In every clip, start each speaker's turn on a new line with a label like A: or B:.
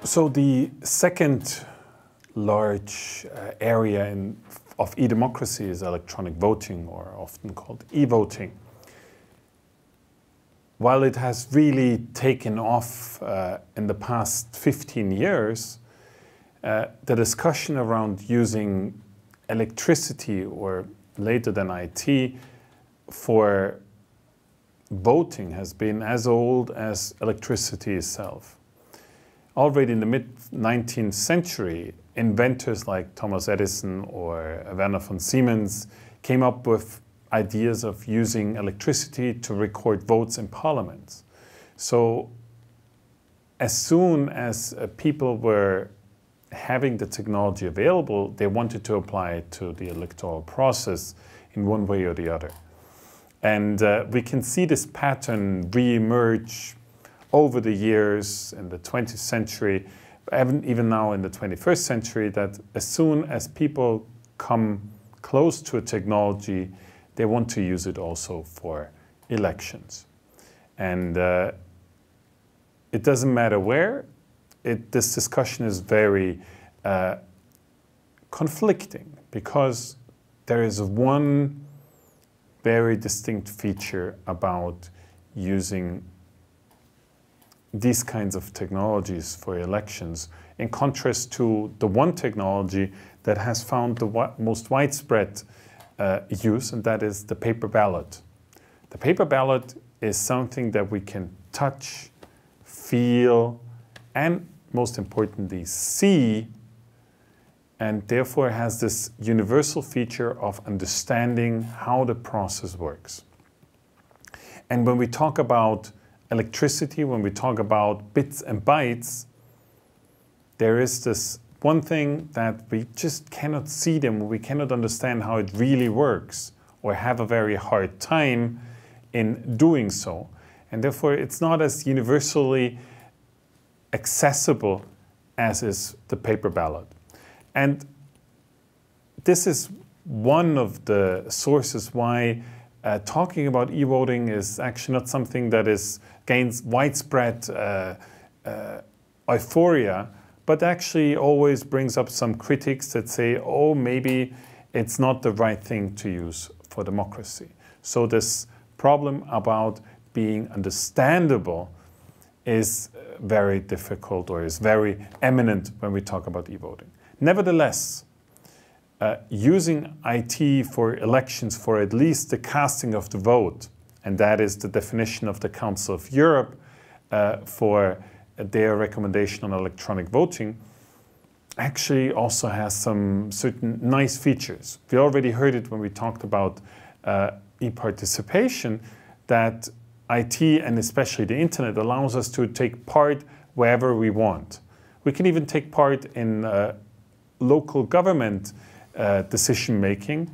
A: So the second large area of e-democracy is electronic voting, or often called e-voting. While it has really taken off in the past 15 years, the discussion around using electricity, or later than IT, for voting has been as old as electricity itself. Already in the mid-19th century, inventors like Thomas Edison or Werner von Siemens came up with ideas of using electricity to record votes in parliaments. So as soon as people were having the technology available, they wanted to apply it to the electoral process in one way or the other. And we can see this pattern re-emerge over the years in the 20th century, even now in the 21st century, that as soon as people come close to a technology, they want to use it also for elections. And it doesn't matter where. This discussion is very conflicting, because there is one very distinct feature about using these kinds of technologies for elections, in contrast to the one technology that has found the most widespread use, and that is the paper ballot. The paper ballot is something that we can touch, feel, and most importantly, see, and therefore has this universal feature of understanding how the process works. And when we talk about electricity, when we talk about bits and bytes, there is this one thing that we just cannot see them, we cannot understand how it really works, or have a very hard time in doing so. And therefore it's not as universally accessible as is the paper ballot. And this is one of the sources why talking about e-voting is actually not something that gains widespread euphoria, but actually always brings up some critics that say, oh, maybe it's not the right thing to use for democracy. So this problem about being understandable is very difficult, or is very eminent when we talk about e-voting. Nevertheless, using IT for elections, for at least the casting of the vote, and that is the definition of the Council of Europe for their recommendation on electronic voting, actually also has some certain nice features. We already heard it when we talked about e-participation, that IT, and especially the internet, allows us to take part wherever we want. We can even take part in local government decision-making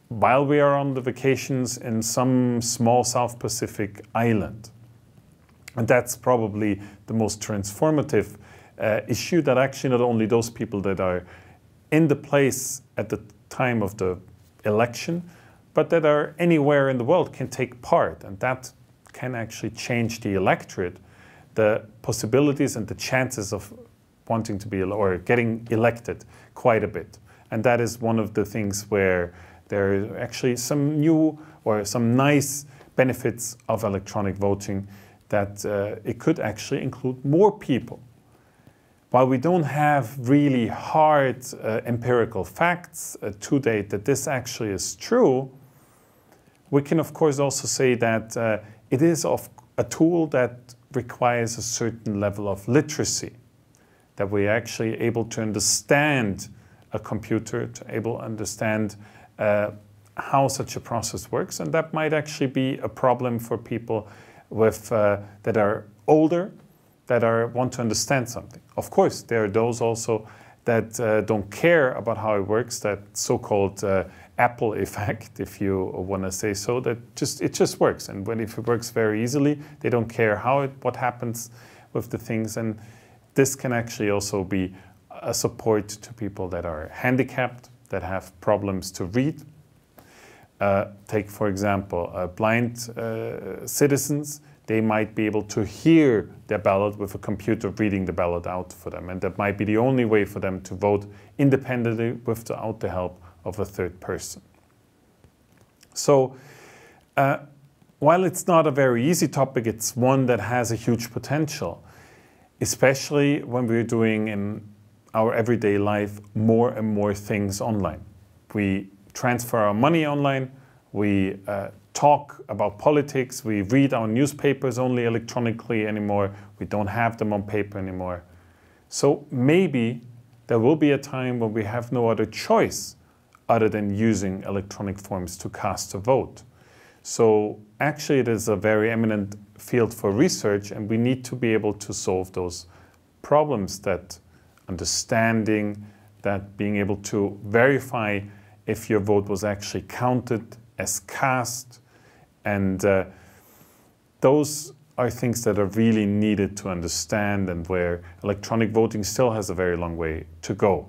A: while we are on the vacations in some small South Pacific island. And that's probably the most transformative issue, that actually not only those people that are in the place at the time of the election, but that are anywhere in the world can take part. And that can actually change the electorate, the possibilities and the chances of wanting to be or getting elected quite a bit. And that is one of the things where there are actually some new or some nice benefits of electronic voting, that it could actually include more people. While we don't have really hard empirical facts to date that this actually is true, we can of course also say that it is a tool that requires a certain level of literacy, that we're actually able to understand a computer, to able to understand how such a process works, and that might actually be a problem for people with that are older, that want to understand something. Of course, there are those also that don't care about how it works, that so-called Apple effect, if you want to say so, that it just works. And if it works very easily, they don't care what happens with the things. And this can actually also be a support to people that are handicapped, that have problems to read. Take, for example, blind citizens. they might be able to hear their ballot with a computer reading the ballot out for them. And that might be the only way for them to vote independently without the help of a third person. So while it's not a very easy topic, it's one that has a huge potential, especially when we're doing in our everyday life more and more things online. We transfer our money online, we talk about politics, we read our newspapers only electronically anymore, we don't have them on paper anymore. So maybe there will be a time when we have no other choice other than using electronic forms to cast a vote. So actually it is a very eminent field for research, and we need to be able to solve those problems, that understanding, that being able to verify if your vote was actually counted as cast. And those are things that are really needed to understand, and where electronic voting still has a very long way to go.